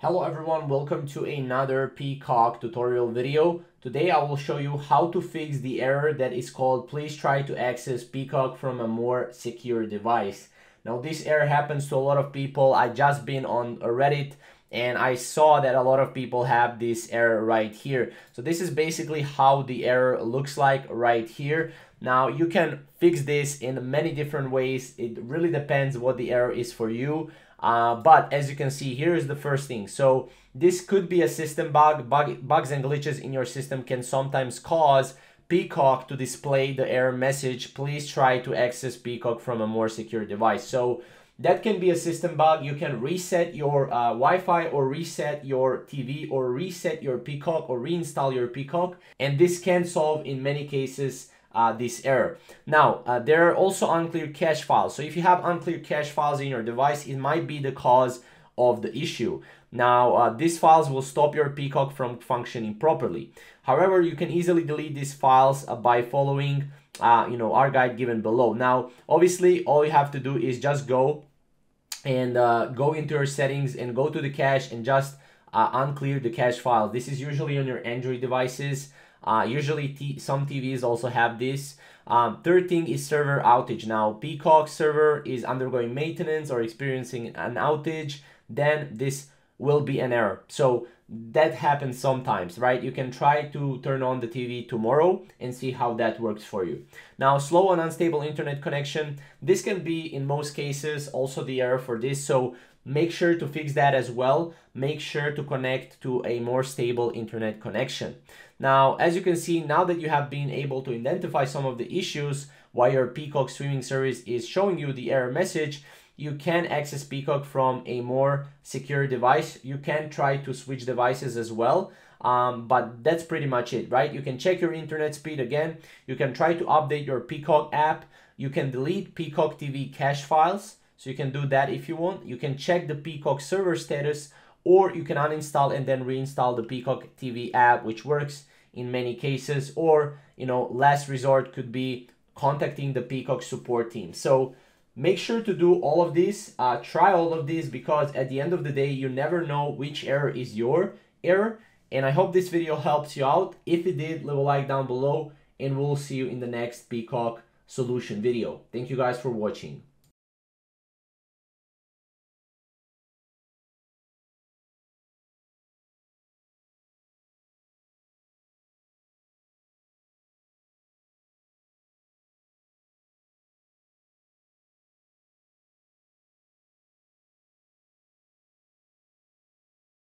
Hello everyone, welcome to another Peacock tutorial video. Today I will show you how to fix the error that is called please try to access Peacock from a more secure device. Now this error happens to a lot of people. I just been on Reddit and I saw that a lot of people have this error right here. So this is basically how the error looks like right here. Now you can fix this in many different ways. It really depends what the error is for you. But as you can see, here is the first thing. So this could be a system bug. Bugs and glitches in your system can sometimes cause Peacock to display the error message, please try to access Peacock from a more secure device. So that can be a system bug. You can reset your Wi-Fi or reset your TV or reset your Peacock or reinstall your Peacock. And this can solve in many cases this error. Now, there are also unclear cache files. So if you have unclear cache files in your device, it might be the cause of the issue. Now, these files will stop your Peacock from functioning properly. However, you can easily delete these files by following our guide given below. Now, obviously, all you have to do is just go and go into your settings and go to the cache and just unclear the cache file. This is usually on your Android devices. Usually some TVs also have this. Third thing is server outage. Now Peacock server is undergoing maintenance or experiencing an outage, then this will be an error. So that happens sometimes, right? You can try to turn on the TV tomorrow and see how that works for you. Now, slow and unstable internet connection. This can be in most cases also the error for this. So make sure to fix that as well. Make sure to connect to a more stable internet connection. Now, as you can see, now that you have been able to identify some of the issues why your Peacock streaming service is showing you the error message, you can access Peacock from a more secure device. You can try to switch devices as well, but that's pretty much it, right? You can check your internet speed again. You can try to update your Peacock app. You can delete Peacock TV cache files. So you can do that if you want. You can check the Peacock server status, or you can uninstall and then reinstall the Peacock TV app, which works in many cases. Or, last resort could be contacting the Peacock support team. So make sure to do all of this, try all of this, because at the end of the day, you never know which error is your error. And I hope this video helps you out. If it did, leave a like down below, and we'll see you in the next Peacock solution video. Thank you guys for watching.